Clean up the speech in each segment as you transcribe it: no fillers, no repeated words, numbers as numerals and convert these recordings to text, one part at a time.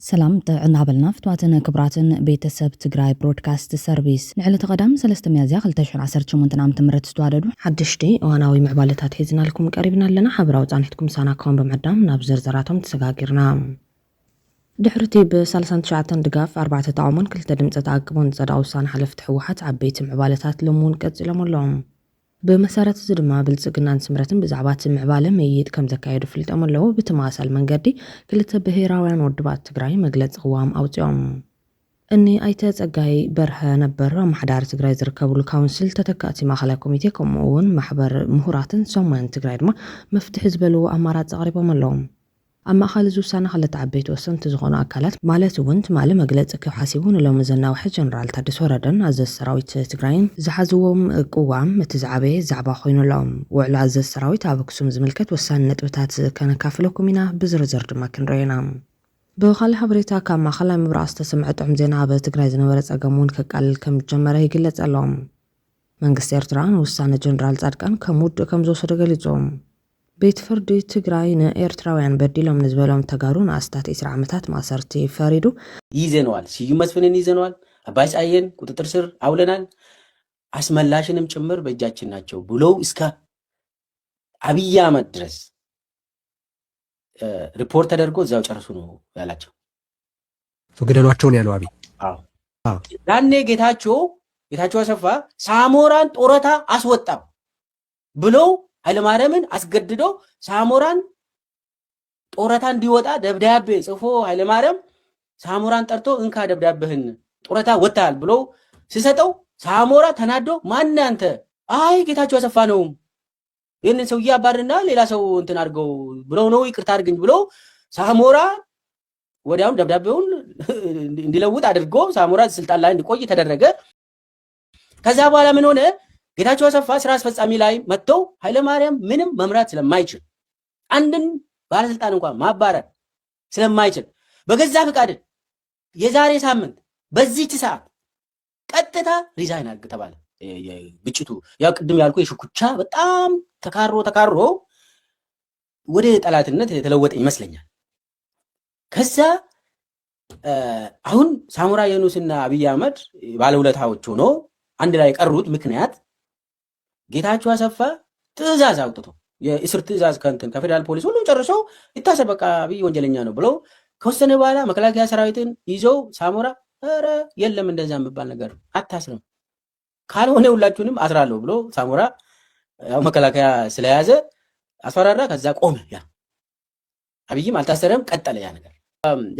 سلام نابلنا فتواتنا كبراتن بيتسب تقراي برودكاست سيرفيس نعلى تقدم 3 ميازيا 2018 عام تمرت استواددو حدشتي وانا معبالتات حيزنا لكم قريبنا لنا حبراو ጻንሕትኩም ሳናካውን በመዕዳም ናብ ዝርዝራቶም ተሰጋጊርና ድሕርቲ ብ39 ድጋፍ 4 ተቃውሞን 2 ድምጽ ተዓቅቦን ጸዳው ውሳነ ሓለፍቲ ሕወሓት ዓበይቲ ምዕባለታት ልሙን ቀጽሎም ኣለዎም بمسارات زدما بلصقنا نسمرتن بزعبات معباله ميت كم زكايد فلطم له بتماثل منغدي كلته بهيراوያን ወድባት ትግራይ መግለጽ قوام አውጽኦም እኒ አይተ ጸጋይ በርሀ ነበር ማሕዳር ትግራይ ዝርከብሉ ካውንስል ተተካቲ ማእከላይ ኮሚቴ ከምኡውን ማሕበር ምሁራትን ሶማን ትግራይ ድማ መፍትሕ ዝበልዎ አማራጭ አቅሪቦም ኣለዎም أما خالد وسانا خلت عبيت وسنت زغنا أكلات مالت ونت مال مجلس كحاسبون لو مزنا واحد جنرال تدس وردن عز السراويت تجرين زحزوهم قوام متزعبه زعبا خوين لهم وعلى عز السراويت عبكسوم زملكت وسان نتبتات كان كافلكم منا بزرزر ما كان رينام بخال حبريتا كما خلا مبراس تسمعت عمزنا بتجرين زنورت أجمون كقال كم جمرة يقلت اللهم من قصير تران وسان جنرال تاركان كمود كم زو سرقلتهم بيت فردي تجراين إيرتراويان بديلهم نزبلهم تجارون أستات إسرع متات ما صرتي فاريدو يزنوال سيجو مسفنين يزنوال أبايس أيين كنت ترسر أولنال أسمى اللاشن مشمر بجاتشن ناتشو بلو إسكا أبيا مدرس ريبورت درجو زاو چرسونو يالاتشو فقدنواتشون يالو أبي داني جيتاچو أسفا ساموران تورتا أسوطاب بلو ኃይለ ማርያምን አስገድዶ ሳሞራን ጦረታን እንዲወጣ ደብዳቤ ጽፎ ኃይለ ማርያም ሳሞራን ጠርቶ እንካ ደብዳቤህን ጦረታ ወጣል ብሎ ሲሰጠው ሳሞራ ተናዶ ማን አንተ አይ ጌታቸው አሰፋ ነው ይሄንን ሰው ያባርና ሌላ ሰው እንትን አድርገው ብሎ ነው ይቅርታ አድርግኝ ብሎ ሳሞራ ወዲያው ደብዳቤውን እንዲለውጥ አድርጎ ሳሞራ ስልጣን ላይ እንዲቆይ ተደረገ። ከዛ በኋላ ምን ሆነ? ጌታቸው አሰፋ ስራ አስፈጻሚ ላይ መጥተው ኃይለ ማርያም ምንም መምራት ስለማይችል አንድን ባለስልጣን እንኳን ማባረር ስለማይችል በገዛ ፍቃድ የዛሬ ሳምንት በዚህች ሰዓት ቀጥታ ሪዛይን አድርግ ተባለ። ግጭቱ ያው ቅድም ያልኩ የሽኩቻ በጣም ተካሮ ወደ ጠላትነት የተለወጠ ይመስለኛል። ከዛ አሁን ሳሞራ የኑስና አብይ አህመድ ባለውለታዎች ሆኖ አንድ ላይ ቀሩት ምክንያት ጌታቸው አሰፋ ትዕዛዝ አውጥቶ የእስር ትዕዛዝ ከፌደራል ፖሊስ ሁሉም ጨርሶ ይታሰር በቃ አብይ ወንጀለኛ ነው ብሎ ከወሰነ በኋላ መከላከያ ሰራዊትን ይዘው ሳሞራ ኧረ የለም እንደዛ የሚባል ነገር አታስርም ካልሆነ ሁላችሁንም አስራለሁ ብሎ ሳሞራ ያው መከላከያ ስለያዘ አስፈራራ። ከዛ ቆመ። ያ አብይም አልታሰረም፣ ቀጠለ ያ ነገር።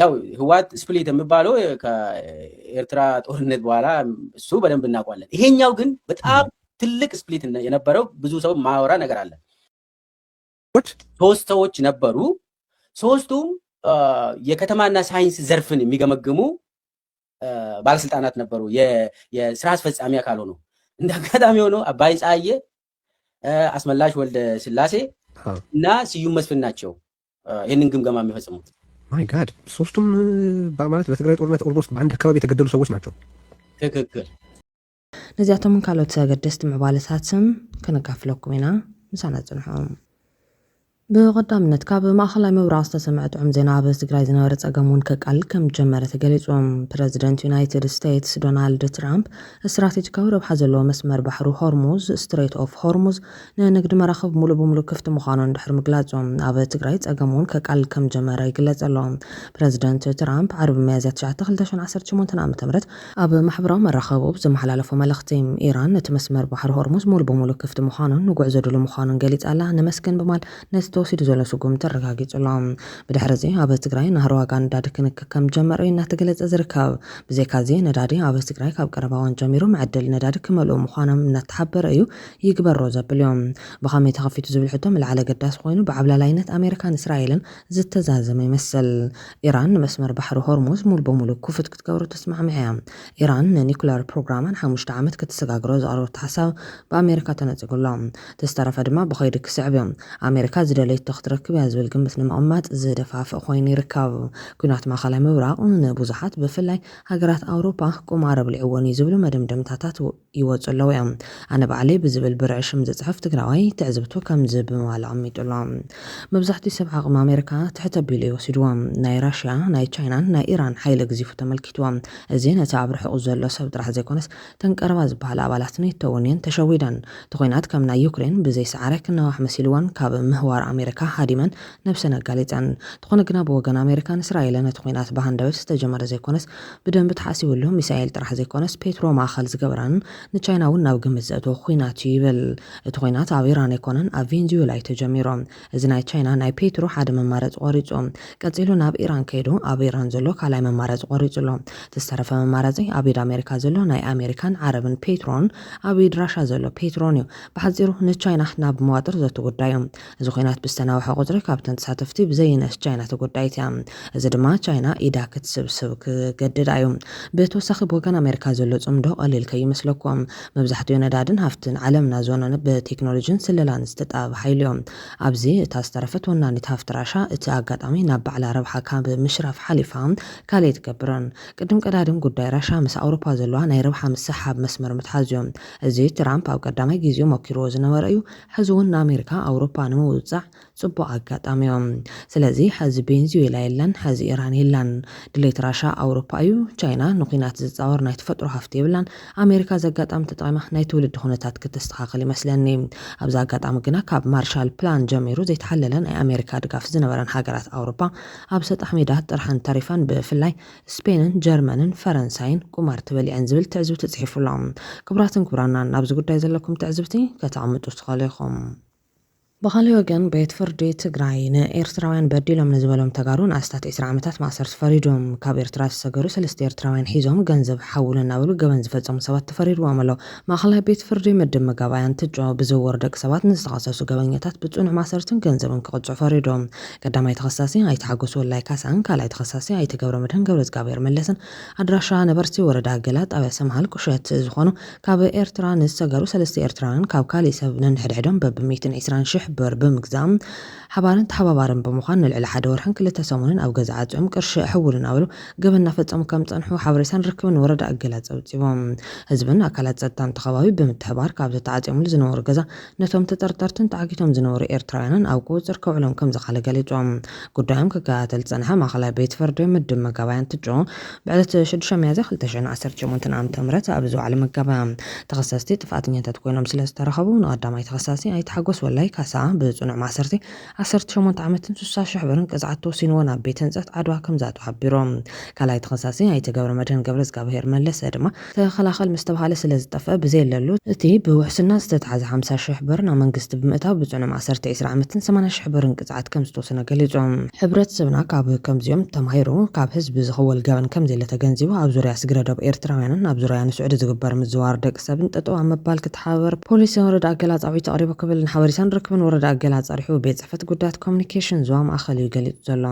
ያው ህወሓት ስፕሊት የሚባለው ከኤርትራ ጦርነት በኋላ እሱ በደንብ እናውቃለን። ይሄኛው ግን በጣም ትልቅ ስፕሊት የነበረው ብዙ ሰው ማወራ ነገር አለ። ሶስት ሰዎች ነበሩ። ሶስቱም የከተማና ሳይንስ ዘርፍን የሚገመግሙ ባለስልጣናት ነበሩ። የስራ አስፈጻሚ አካል ሆኖ እንደ አጋጣሚ ሆኖ አባይ ፀሐዬ፣ አስመላሽ ወልደ ስላሴ እና ስዩም መስፍን ናቸው ይህንን ግምገማ የሚፈጽሙት። ማይ ጋድ ሶስቱም ማለት በትግራይ ጦርነት ኦልሞስት በአንድ አካባቢ የተገደሉ ሰዎች ናቸው። ትክክል። ነዚያቶም ካልኦት ተገደስቲ ምዕባለታትን ከነካፍለኩም ኢና ምሳና ጽንሖም بقدامነት ካብ ማእከላይ ምብራቅ ዝተሰምዐትዑም ዜና ኣብ ትግራይ ዝነበረ ጸገሙን ከቃል ከም ጀመረ ተገሊጾም ፕሬዚደንት ዩናይትድ ስቴትስ ዶናልድ ትራምፕ ስትራቴጂካዊ ረብሓ ዘለዎ መስመር ባሕሪ ሆርሙዝ ስትሬት ኦፍ ሆርሙዝ ንንግዲ መራኸብ ሙሉ በሙሉ ክፍቲ ምዃኑ እንድሕር ምግላጾም ኣብ ትግራይ ጸገሙን ከቃል ከም ጀመረ ይግለጽ ኣሎ። ፕሬዚደንት ትራምፕ ዓርብ ሚያዝያ 9 2018 ዓ.ም ኣብ ማሕበራዊ መራኸቡ ዝመሓላለፎ መልእኽቲ ኢራን ነቲ መስመር ባሕሪ ሆርሙዝ ሙሉ በሙሉ ክፍቲ ምዃኑን ንጉዕዞ ድሉ ምዃኑን ገሊጻላ ንመስክን በማል ተወሲዱ ዘሎ ስጉም ተረጋጊጹሎም ብድሕሪዚ ኣብ ትግራይ ናህሮ ዋጋ ነዳዲ ክንክን ከም ጀመረ እናተገለጸ ዝርከብ ብዘይካዚ ነዳዲ ኣብ ትግራይ ካብ ቀረባ እዋን ጀሚሩ መዕደሊ ነዳዲ ክመልኡ ምዃኖም እናተሓበረ እዩ ይግበሮ ዘብል እዮም። ብኸመይ ተኸፊቱ ዝብል ሕቶ ምልዓለ ገዳሲ ኮይኑ ብዓብላላይነት ኣሜሪካን እስራኤልን ዝተዛዘመ ይመስል። ኢራን ንመስመር ባሕሪ ሆርሙዝ ሙሉ በሙሉ ክፉት ክትገብሮ ተስማዕሚዓ እያ። ኢራን ንኒኩለር ፕሮግራማን 5 ዓመት ክትሰጋግሮ ዘቕረበት ሓሳብ ብኣሜሪካ ተነፂጉሎም ተስተረፈ ድማ ብኸይዲ ክስዕብ እዮም። ኣሜሪካ ዝደለ ዕብየት ተኽትረክብ እያ ዝብል ግምት ንምቕማጥ ዝደፋፍእ ኮይኑ ይርከብ። ኩናት ማእኸላይ ምብራቕ ንብዙሓት ብፍላይ ሃገራት ኣውሮፓ ቁማር ኣብልዕዎን እዩ ዝብሉ መደምደምታታት ይወፁ ኣለዉ እዮም። ኣነ ባዕለይ ብዝብል ብርዕሽም ዝፅሕፍ ትግራዋይ ትዕዝብቱ ከምዚ ብምባል ኣቐሚጡሎ መብዛሕትኡ ሰብ ዓቕሚ ኣሜሪካ ትሕት ኣቢሉ ይወሲድዎም። ናይ ራሽያ ናይ ቻይናን ናይ ኢራን ሓይሊ ግዚፉ ተመልኪትዎም። እዚ ነቲ ኣብ ርሑቕ ዘሎ ሰብ ጥራሕ ዘይኮነስ ተንቀረባ ዝበሃል ኣባላትን ይተውን እየን ተሸዊደን። እቲ ኩናት ከም ናይ ዩክሬን ብዘይ ሰዓረ ክነዋሕ መሲልዎን ካብ ምህዋር ኣሜሪካ ሃዲመን ነብሰን ኣጋሊፀን። ትኾነ ግና ብወገን ኣሜሪካን እስራኤልን እቲ ኩናት ብሃንዳበት ዝተጀመረ ዘይኮነስ ብደንቢ ተሓሲቡሉ ሚሳኤል ጥራሕ ዘይኮነስ ፔትሮ ማእኸል ዝገበራን ንቻይና እውን ናብ ግምት ዘእተወ ኩናት ይብል። እቲ ኩናት ኣብ ኢራን ኣይኮነን ኣብ ቬንዙዌላ እዩ ተጀሚሮም። እዚ ናይ ቻይና ናይ ፔትሮ ሓደ መማረፂ ቆሪፁ ቀፂሉ ናብ ኢራን ከይዱ ኣብ ኢራን ዘሎ ካልኣይ መማረፂ ቆሪፁሎ ተስተረፈ መማረፂ ኣብ ኢድ ኣሜሪካ ዘሎ ናይ ኣሜሪካን ዓረብን ፔትሮን ኣብ ኢድ ራሻ ዘሎ ፔትሮን እዩ። ብሓፂሩ ንቻይና ናብ መዋጥር ዘትጉዳዩ እዚ ኩናት ብዝተናውሐ ቁፅሪ ካብተን ተሳተፍቲ ብዘይነስ ቻይና ተጎዳይት እያ። እዚ ድማ ቻይና ኢዳ ክትስብስብ ክገድዳ እዩ። ብተወሳኺ ብወገን ኣሜሪካ ዘሎ ፅምዶ ቀሊል ከይመስለኩም። መብዛሕትኡ ነዳድን ሃፍትን ዓለምና ዝወነነ ብቴክኖሎጂን ስለላን ዝተጣበበ ሓይሉ እዮም። ኣብዚ እታ ዝተረፈት ወናኒት ሃፍቲ ራሻ እቲ ኣጋጣሚ ናብ ባዕላ ረብሓ ካብ ምሽራፍ ሓሊፋ ካልእ ትገብረን። ቅድም ቀዳድም ጉዳይ ራሻ ምስ ኣውሮፓ ዘለዋ ናይ ረብሓ ምስሓብ መስመር ምትሓዝ እዮም። እዚ ትራምፕ ኣብ ቀዳማይ ግዚኡ መኪርዎ ዝነበረ እዩ። ሕዚ እውን ንኣሜሪካ ኣውሮፓ ንምውፃዕ ጽቡቕ ኣጋጣሚ እዮም። ስለዚ ሕዚ ቬንዙዌላ የለን፣ ሕዚ ኢራን የለን። ድሌት ራሻ ኣውሮፓ እዩ። ቻይና ንኩናት ዝፃወር ናይ ተፈጥሮ ሃፍቲ የብላን። ኣሜሪካ ዘጋጣሚ ተጠቂማ ናይ ትውልዲ ኩነታት ክትስተኻኸል ይመስለኒ። ኣብዚ ኣጋጣሚ ግና ካብ ማርሻል ፕላን ጀሚሩ ዘይተሓለለ ናይ ኣሜሪካ ድጋፍ ዝነበረን ሃገራት ኣውሮፓ ኣብ ሰጣሕ ሜዳ ጥርሐን ተሪፈን ብፍላይ ስፔንን ጀርመንን ፈረንሳይን ቁማር ትበሊዐን ዝብል ትዕዝብቲ ተጻሒፉሎም። ክቡራትን ክቡራናን ኣብዚ ጉዳይ ዘለኩም ትዕዝብቲ ከተቐምጡ ትኽእሉ ኢኹም። ብኻልእ ወገን ቤት ፍርዲ ትግራይ ንኤርትራውያን በዲሎም ንዝበሎም ተጋሩ ንኣስታት 20 ዓመታት ማእሰር ተፈሪዶም። ካብ ኤርትራ ዝተሰገሩ 3 ኤርትራውያን ሒዞም ገንዘብ ሓውሉ እናበሉ ገበን ዝፈጸሙ ሰባት ተፈሪድዎም ኣሎ። ማእኸላይ ቤት ፍርዲ ምድብ መጋባያን ትጮ ብዝውውር ደቂ ሰባት ንዝተኸሰሱ ገበኛታት ብጽኑዕ ማሰርትን ገንዘብን ክቕፅዑ ፈሪዶም። ቀዳማይ ተኸሳሲ ኣይተሓጎሱ ወላይ ካሳን ካልኣይ ተኸሳሲ ኣይተገብረመድህን ገብረእግዚኣብሔር መለስን ኣድራሻ ነበርቲ ወረዳ ገላ ጣብያ ሰምሃል ቁሸት ዝኾኑ ካብ ኤርትራ ንዝተሰገሩ 3 ኤርትራውያን ካብ ካልእ ሰብ ነንሕድሕዶም በብ 120,000 ብር ብምግዛም ሓባርን ተሓባባርን ብምዃን ንልዕሊ ሓደ ወርሕን 2 ሰሙንን ኣብ ገዛ ዓፅኦም ቅርሺ ሕውልን ኣብሉ ገበን እናፈጸሙ ከም ፀንሑ ሓበሬታን ርክብን ወረዳ ኣገላፅ ኣውፂቦም። ህዝብን ኣካላት ጸጥታን ተኸባቢ ብምትሕባር ካብዚ ተዓፅዮምሉ ዝነበሩ ገዛ ነቶም ተጠርጠርትን ተዓጊቶም ዝነበሩ ኤርትራውያንን ኣብ ቁፅር ከውዕሎም ከም ዝኻለ ገሊፆም። ጉዳዮም ክከታተል ዝፀንሐ ማእኸላይ ቤት ፍርዲ ምድብ መጋባያን ትጮ ብዕለት 6 ሚያዝያ 2018 ዓ.ም ኣብ ዝወዓለ መጋባያ ተኸሰስቲ ጥፋተኛታት ኮይኖም ስለዝተረኸቡ ንቐዳማይ ተኸሳሲ ኣይተሓጎስ ወላይ ካሳ ብጽኑዕ ማእሰርቲ 18 ዓመትን 60,000 ብርን ቅፅዓት ተወሲንዎ ናብ ቤት ህንፀት ዓድዋ ከም ዝኣትዉ ሓቢሮም። ካልኣይ ተኸሳሲ ኣይተገብረመድህን ገብረእግዚኣብሔር መለሰ ድማ ተኸላኸል ምስ ተባሃለ ስለ ዝጠፍአ ብዘየለሉ እቲ ብውሕስና ዝተተሓዘ 50,000 ብር ናብ መንግስቲ ብምእታው ብጽኑዕ ማእሰርቲ 20 ዓመትን 80,000 ብርን ቅፅዓት ከም ዝተወሰነ ገሊፆም። ሕብረተሰብና ካብ ከምዚኦም ተማሂሩ ካብ ህዝቢ ዝኽወል ገበን ከም ዘለ ተገንዚቡ ኣብ ዙርያ ስግረዶብ ኤርትራውያንን ኣብ ዙርያ ንስዑድ ዝግበር ምዝዋር ደቂ ሰብን ጠጠው ኣብ ምባል ክትሓበር ፖሊስ ወረዳ ኣገላፅ ዓብዪ ተቕሪቡ ክብል ሓበሬታን ርክብን ወረዳ ኣገላፅ ጸሪሑ ቤት ጽሕፈት ጉዳያት ኮሙኒኬሽን ዞባ ማእኸል እዩ ገሊፁ ዘሎ።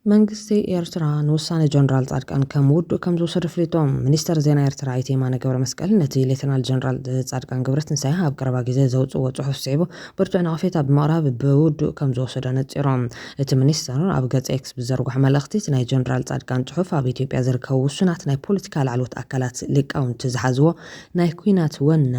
መንግስቲ ኤርትራ ንውሳነ ጀነራል ጻድቃን ከም ውድእ ከም ዝወሰደ ፍሊጦም። ሚኒስተር ዜና ኤርትራ ኣይተ የማነ ገብረ መስቀል ነቲ ሌተናል ጀነራል ጻድቃን ገብረትንሳኤ ኣብ ቀረባ ግዜ ዘውፅዎ ጽሑፍ ስዒቡ ብርቱዕ ነቐፌታ ብምቕራብ ብውድእ ከም ዝወሰደ ነፂሮም። እቲ ሚኒስተር ኣብ ገጽ ኤክስ ብዘርግሖ መልእኽቲ ናይ ጀነራል ጻድቃን ጽሑፍ ኣብ ኢትዮጵያ ዝርከቡ ውሱናት ናይ ፖለቲካ ላዕለዎት ኣካላት ሊቃውንቲ ዝሓዝዎ ናይ ኩናት ወነ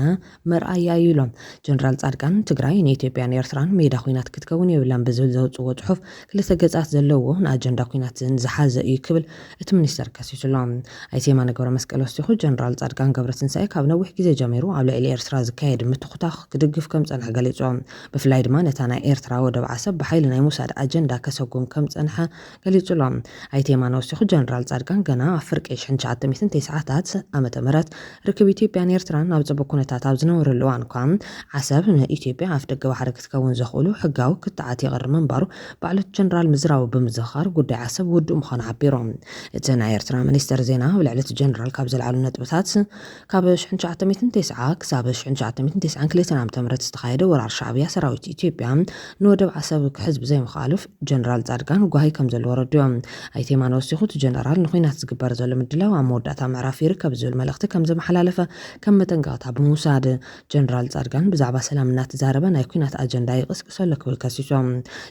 መርኣያ እዩ ኢሎም። ጀነራል ጻድቃን ትግራይ ንኢትዮጵያን ኤርትራን ሜዳ ኩናት ክትከውን የብላን ብዝብል ዘውፅዎ ጽሑፍ 2 ገጻት ዘለዎ ንኣጀንዳ ኩናትን ዝሓዘ እዩ ክብል እቲ ሚኒስተር ከሲሱሎም። ኣይተ የማነ ገብረ መስቀል ወሲኹ ጀነራል ጻድቃን ገብረትንሳኤ ካብ ነዊሕ ግዜ ጀሚሩ ኣብ ልዕሊ ኤርትራ ዝካየድ ምትኩታኽ ክድግፍ ከም ፀንሐ ገሊፆም። ብፍላይ ድማ ነታ ናይ ኤርትራ ወደብ ዓሰብ ብሓይሊ ናይ ሙሳድ ኣጀንዳ ከሰጉም ከም ፀንሐ ገሊፁሎም። ኣይተ የማነ ወሲኹ ጀነራል ጻድቃን ገና ኣብ ፍርቂ 1990ታት ዓመተ ምህረት ርክብ ኢትዮጵያን ኤርትራን ኣብ ጽቡቕ ኩነታት ኣብ ዝነበረሉ እዋን እኳ ዓሰብ ንኢትዮጵያ ኣፍ ደገ ባሕሪ ክትከውን ዘኽእሉ ሕጋዊ ክትዓት ይቐርም እምበሩ ባዕሉ ጀነራል ምዝራቡ ብምዝኻር ጉዳይ ዓሰብ ውድእ ምዃኑ ሓቢሮም እቲ ናይ ኤርትራ ሚኒስተር ዜና ብልዕሊ እቲ ጀነራል ካብ ዝለዓሉ ነጥብታት ካብ 1990 ክሳብ 1992 ዓ.ም ዝተኻየደ ወራር ሻዕብያ ሰራዊት ኢትዮጵያ ንወደብ ዓሰብ ክሕዝ ብዘይምኽኣሉ ጀነራል ጻድቃን ጓሂ ከም ዘለዎ ረድዮም ኣይተ የማነ ወሲኹ እቲ ጀነራል ንኹናት ዝግበር ዘሎ ምድላው ኣብ መወዳእታ ምዕራፍ ይርከብ ዝብል መልእኽቲ ከም ዘመሓላለፈ ከም መጠንቀቕታ ብምውሳድ ጀነራል ጻድቃን ብዛዕባ ሰላም እናተዛረበ ናይ ኩናት ኣጀንዳ ይቕስቅሶ ኣሎ ክብል ከሲሶም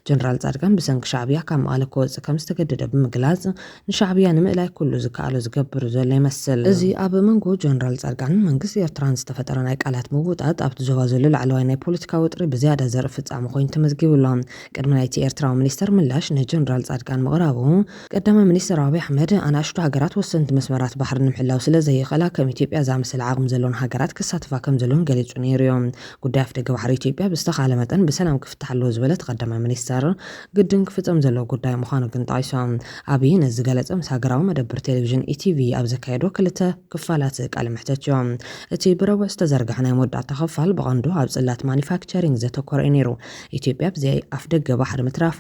ጀነራል ጻድቃን ብሰንኪ ሻዕብያ ካብ መቐለ ክወፅእ ከም ዝተገደደ ብምግላጽ ንሻዕብያ ንምእላይ ኩሉ ዝከኣሎ ዝገብር ዘሎ ይመስል እዚ ኣብ መንጎ ጀነራል ጻድቃን መንግስቲ ኤርትራን ዝተፈጠረ ናይ ቃላት ምውጣጥ ኣብቲ ዞባ ዘሎ ላዕለዋይ ናይ ፖለቲካ ውጥሪ ብዝያዳ ዘርኢ ፍጻመ ኮይኑ ተመዝጊቡሎ ቅድሚ ናይቲ ኤርትራዊ ሚኒስተር ምላሽ ንጀነራል ጻድቃን ምቕራቡ ቀዳማይ ሚኒስተር አብይ አሕመድ ኣናእሽቱ ሃገራት ወሰንቲ መስመራት ባሕሪ ንምሕላው ስለ ዘይኽእላ ከም ኢትዮጵያ ዝኣመሰለ ዓቕሚ ዘለዎን ሃገራት ክሳተፋ ከም ዘለዎን ገሊጹ ነይሩ እዮም ጉዳይ ኣፍ ደገ ባሕሪ ኢትዮጵያ ብዝተኻለ መጠን ብሰላም ክፍታሕ ኣለዎ ዝበለት ቀዳማይ ሚኒስተር ግድን ክፍጸም ዘለዎ ጉዳይ ምዃኑ ግን ጠቒሶም ኣብይ ነዚ ገለጸ ምስ ሃገራዊ መደበር ቴሌቪዥን ኢቲቪ ኣብ ዘካየዶ ክልተ ክፋላት ቃለ መሕተት እዮም እቲ ብረቡዕ ዝተዘርግሐ ናይ መወዳእታ ክፋል ብቐንዱ ኣብ ጽላት ማኒፋክቸሪንግ ዘተኮረ እዩ ነይሩ ኢትዮጵያ ብዘይ ኣፍ ደገ ባሕሪ ምትራፋ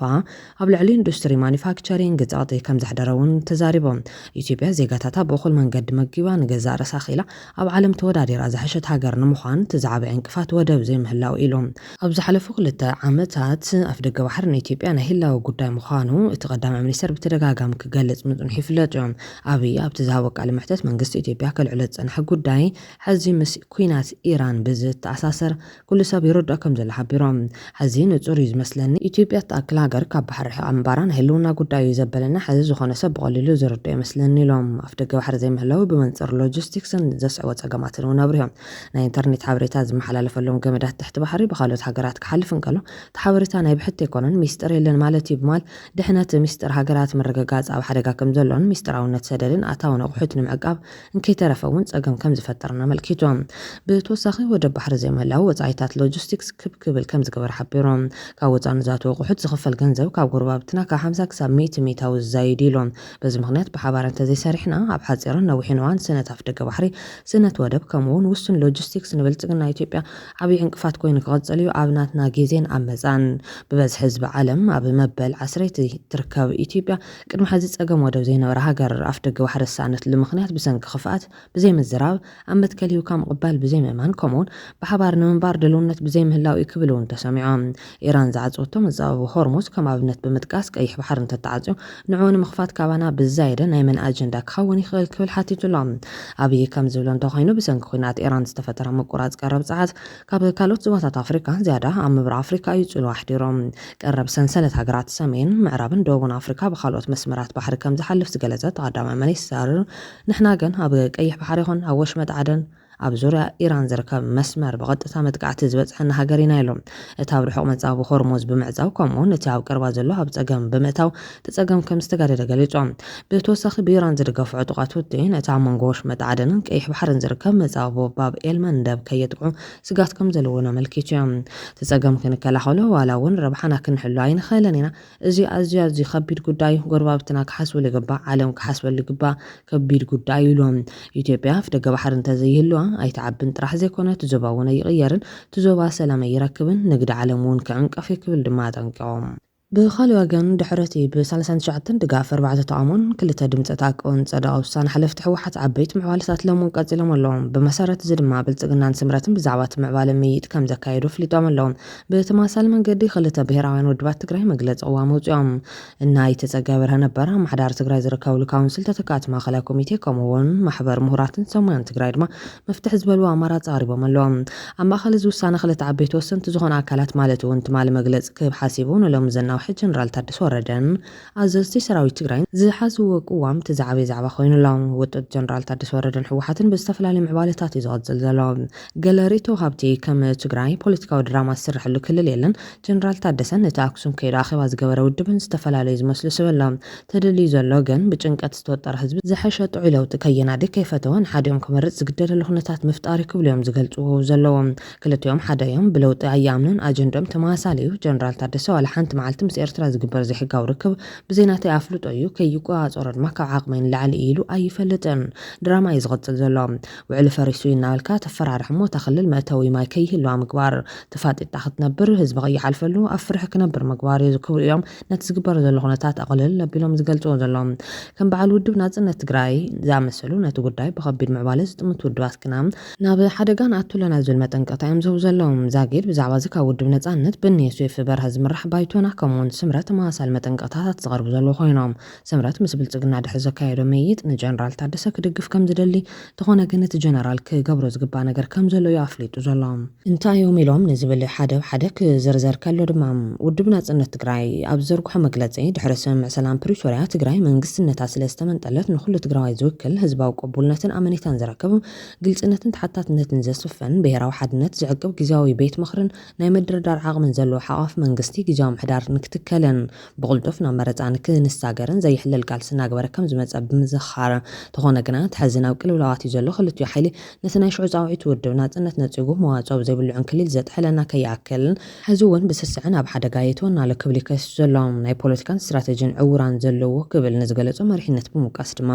ኣብ ልዕሊ ኢንዱስትሪ ማኒፋክቸሪንግ ጸቕጢ ከም ዘሕደረ እውን ተዛሪቦም ኢትዮጵያ ዜጋታታ ብእኹል መንገዲ መጊባ ንገዛእ ርእሳ ኺላ ኣብ ዓለም ተወዳዲራ ዝሓሸት ሃገር ንምዃን ትዛዕበ ዕንቅፋት ወደብ ዘይምህላው ኢሎም ኣብ ዝሓለፉ 2 ዓመታት ኣፍ ደገ ባሕሪ ንኢትዮጵያ ናይ ህላዊ ጉዳይ ምዃኑ እቲ ቀዳማይ ሚኒስተር ብተደጋጋሚ ክገልጽ ምጽንሑ ይፍለጥ እዮም ኣብይ ኣብቲ ዝሃቦ ቃለ መሕተት መንግስቲ ኢትዮጵያ ከልዕሎ ዝጸንሐ ጉዳይ ሕዚ ምስ ኩናት ኢራን ብዝተኣሳሰር ኩሉ ሰብ ይርድኦ ከም ዘሎ ሓቢሮም ሕዚ ንጹር እዩ ዝመስለኒ ኢትዮጵያ ተኣክል ሃገር ካብ ባሕሪ ርሒቓ ምንባራ ናይ ህልውና ጉዳይ እዩ ዘበለና ሕዚ ዝኾነ ሰብ ብቐሊሉ ዝርድኦ ይመስለኒ ኢሎም ኣፍ ደገ ባሕሪ ዘይምህላው ብመንጽር ሎጂስቲክስን ዘስዕቦ ጸገማትን እውን ኣብርዮም ናይ ኢንተርኔት ሓበሬታ ዝመሓላለፈሎም ገመዳት ትሕቲ ባሕሪ ብካልኦት ሃገራት ክሓልፍ እንከሎ እቲ ሓበሬታ ናይ ብሕቲ ኣይኮነን ሚስጥር የለን ማለት እዩ ብማል ድሕነት ሚስጥር ሃገራት ምርግጋጽ ኣብ ሓደጋ ከም ዘሎን ሚስጥራውነት ሰደድን ኣታውን ኣቑሑት ንምዕቃብ እንከይተረፈ እውን ጸገም ከም ዝፈጠርና መልኪቶም ብተወሳኺ ወደብ ባሕሪ ዘይምህላው ወጻኢታት ሎጂስቲክስ ክብል ከም ዝገበረ ሓቢሮም ካብ ወፃኢ ንዝኣተዉ ኣቑሑት ዝኽፈል ገንዘብ ካብ ጎረባብትና ካብ 50 ክሳብ 100 ሚእታዊ ዝዛይድ ኢሎም በዚ ምኽንያት ብሓባር እንተዘይሰሪሕና ኣብ ሓፂርን ነዊሕን እዋን ስነት ኣፍ ደገ ባሕሪ ስነት ወደብ ከምኡውን ውሱን ሎጂስቲክስ ንብልጽግና ኢትዮጵያ ዓብዪ ዕንቅፋት ኮይኑ ክቐጽል እዩ ኣብ ናትና ግዜን ኣብ መጻን ብበዝሒ ህዝቢ ዓለም ኣብ መበል 10 ትርከብ ኢትዮጵያ ቅድሚ ሕዚ ጸገም ወደብ ዘይነበረ ሃገር ኣፍ ደገ ባሕሪ ሳነትሉ ምኽንያት ብሰንኪ ክፍኣት ብዘይምዝራብ ኣብ መትከል ሂብካ ምቕባል ብዘይምእማን ከምኡውን ብሓባር ንምንባር ድልውነት ብዘይምህላው እዩ ክብል እውን ተሰሚዖም ኢራን ዝዓጽወቶ መዛበቡ ሆርሙዝ ከም ኣብነት ብምጥቃስ ቀይሕ ባሕሪ እንተተዓጽዮ ንዕኡ ንምኽፋት ካባና ብዛይደ ናይ መን ኣጀንዳ ክኸውን ይኽእል ክብል ሓቲቱሎም ኣብይ ከም ዝብሎ እንተኾይኑ ብሰንኪ ኩናት ኢራን ዝተፈጠረ ምቁራጽ ቀረብ ፀዓት ካብ ካልኦት ዞባታት ኣፍሪካ ዝያዳ ኣብ ምብራቕ ኣፍሪካ እዩ ጽልዋ ኣሕዲሮም ቀረብ ሰንሰለት ሃገራት ሰሜን ምዕራብን ደቡብን ኣፍሪካ ብካልኦት መስመራት ባሕሪ ከም ዝሓልፍ ዝገለጸ ተቐዳማይ ሚኒስተር ንሕና ግን ኣብ ቀይሕ ባሕሪ ይኹን ኣብ ወሽመጥ ዓደን ኣብ ዙርያ ኢራን ዝርከብ መስመር ብቐጥታ መጥቃዕቲ ዝበጽሐና ሃገር ኢና ኢሎም እቲ ኣብ ርሑቕ መጻብ ሆርሙዝ ብምዕጻው ከምኡውን እቲ ኣብ ቅርባ ዘሎ ኣብ ጸገም ብምእታው ተጸገም ከም ዝተጋደደ ገሊጾም ብተወሳኺ ብኢራን ዝድገፉ ዕጡቓት ውድኢን እቲ ኣብ መንጎ ወሽመጥ ዓደንን ቀይሕ ባሕርን ዝርከብ መጻብ ባብ ኤልመንደብ ከየጥቅዑ ስጋት ከም ዘለዎን ኣመልኪቱ እዮም ተጸገም ክንከላኸሎ ዋላ እውን ረብሓና ክንሕሉ ኣይንኽእልን ኢና እዚ ኣዝዩ ከቢድ ጉዳይ ጎረባብትና ክሓስበሉ ይግባእ ዓለም ክሓስበሉ ይግባእ ከቢድ ጉዳይ ኢሎም ኢትዮጵያ ኣፍ ደገ ባሕሪ እንተዘይህልዋ ኣይተዓብን ጥራሕ ዘይኮነ ትዞባ እውን ኣይቕየርን ትዞባ ሰላም ኣይረክብን ንግዲ ዓለም እውን ክዕንቀፍ ክብል ድማ ጠንቂቖም ብኻልእ ወገን ድሕረቲ ብ39 ድጋፍ 4 ተቃውሞን 2 ድምፂ ተኣቅቦን ጸደቐ ውሳነ ሓለፍቲ ሕወሓት ዓበይቲ ምዕባለታት ለሙን ቀፂሎም ኣለዎም ብመሰረት እዚ ድማ ብልጽግናን ስምረትን ብዛዕባ እቲ ምዕባለ ምይኢት ከም ዘካየዱ ፍሊጦም ኣለዎም ብተመሳሳሊ መንገዲ 2 ብሄራውያን ውድባት ትግራይ መግለፂ ቅዋም ኣውፅኦም እናይ ተጸጋይ በርሀ ነበረ ማሕዳር ትግራይ ዝርከብሉ ካውንስል ተተካእቲ ማእኸላይ ኮሚቴ ከምኡውን ማሕበር ምሁራትን ሰሙያን ትግራይ ድማ መፍትሒ ዝበልዎ ኣማራፂ ኣቕሪቦም ኣለዎም ኣብ ማእኸል እዚ ውሳነ 2 ዓበይቲ ወሰንቲ ዝኾኑ ኣካላት ማለት እውን ትማሊ መግለፂ ክህብ ሓሲቡ ንሎም ዘናዊ ጀነራል ታደሰ ወረደን ኣዘዝቲ ሰራዊት ትግራይ ዝሓዝዎ ቅዋም ተዛዕበ ዛዕባ ኮይኑሎም ውጥት ጀነራል ታደሰ ወረደን ሕወሓትን ብዝተፈላለዩ ምዕባለታት እዩ ዝቐጽል ዘሎ ገለሪቶ ሃብቲ ከም ትግራይ ፖለቲካዊ ድራማ ዝስርሐሉ ክልል የለን ጀነራል ታደሰን ነቲ ኣክሱም ከይዱ ኣኼባ ዝገበረ ውድብን ዝተፈላለዩ ዝመስሉ ስበሎም ተደልዩ ዘሎ ግን ብጭንቀት ዝተወጠረ ህዝቢ ዝሓሸ ጥዑይ ለውጢ ከየናድግ ከይፈተወን ሓዲኦም ክመርጽ ዝግደደሉ ኩነታት ምፍጣር ክብሉ እዮም ዝገልጽዎ ዘለዎም ክልቲኦም ሓደ እዮም ብለውጢ ኣየኣምኑን ኣጀንዶም ተመሳሳሊ እዩ ጀነራል ታደሰ ዋላ ሓንቲ መዓልቲ ምስ ኤርትራ ዝግበር ዘይሕጋዊ ርክብ ብዘይናተይ ኣፍልጦ እዩ ከይቋፀሮ ድማ ካብ ዓቕመን ላዕሊ ኢሉ ኣይፈልጥን ድራማ እዩ ዝቕፅል ዘሎ ውዕሊ ፈሪሱ ይናበልካ ተፈራርሕ ሞ ተኽልል መእተዊ ማይ ከይህልዋ ምግባር ተፋጢጣ ክትነብር ህዝቢ ከይሓልፈሉ ኣብ ፍርሒ ክነብር ምግባር እዩ ዝክብሉ እዮም ነቲ ዝግበር ዘሎ ኩነታት ኣቕልል ኣቢሎም ዝገልጽዎ ዘሎም ከም በዓል ውድብ ናጽነት ትግራይ ዝኣመሰሉ ነቲ ጉዳይ ብኸቢድ ምዕባለ ዝጥምት ውድባት ክና ናብ ሓደጋ ንኣቱለና ዝብል መጠንቀቕታ እዮም ዝህቡ ዘሎም ዛጊድ ብዛዕባ እዚ ካብ ውድብ ነጻነት ብንየሱፍ በርሀ ዝምራሕ ባይቶና ከምኡውን ስምረት ተመሳሳሊ መጠንቀቕታታት ዝቐርቡ ዘለዉ ኮይኖም ስምረት ምስ ብልጽግና ድሕሪ ዘካየዶ መይጥ ንጀነራል ታደሰ ክድግፍ ከም ዝደሊ ተኾነ ግን እቲ ጀነራል ክገብሮ ዝግባእ ነገር ከም ዘሎ እዩ ኣፍሊጡ ዘሎ እንታይ እዮም ኢሎም ንዝብል ሓደ ሓደ ክዝርዘር ከሎ ድማ ውድብ ናጽነት ትግራይ ኣብ ዘርግሖ መግለጺ ድሕሪ ስምምዕ ሰላም ፕሪቶሪያ ትግራይ መንግስትነታ ስለ ዝተመንጠለት ንኹሉ ትግራዋይ ዝውክል ህዝባዊ ቅቡልነትን ኣመኔታን ዝረክብ ግልጽነትን ተሓታትነትን ዘስፍን ብሄራዊ ሓድነት ዝዕቅብ ጊዜያዊ ቤት ምኽርን ናይ ምድርዳር ዓቕምን ዘለዎ ሓቋፍ መንግስቲ ጊዜያዊ ምሕዳር ንክትከለን ብቕልጡፍ ናብ መረፃ ንክንሳገርን ዘይሕለል ቃልሲ እናግበረ ከም ዝመፀ ብምዝኻር ተኾነ ግና ትሕዚ ናብ ቅልውላዋት እዩ ዘሎ ክልቲኡ ሓይሊ ነቲ ናይ ሽዑ ፃውዒት ውድብ ናጽነት ነፂጉ መዋፅኦ ብዘይብልዑን ክሊል ዘጥሕለና ከይኣክል ሕዚ እውን ብስስዕን ኣብ ሓደጋ የትወና ኣሎ ክብል ይከስ ዘሎም ናይ ፖለቲካን ስትራቴጂን ዕውራን ዘለዎ ክብል ንዝገለጾ መሪሕነት ብምውቃስ ድማ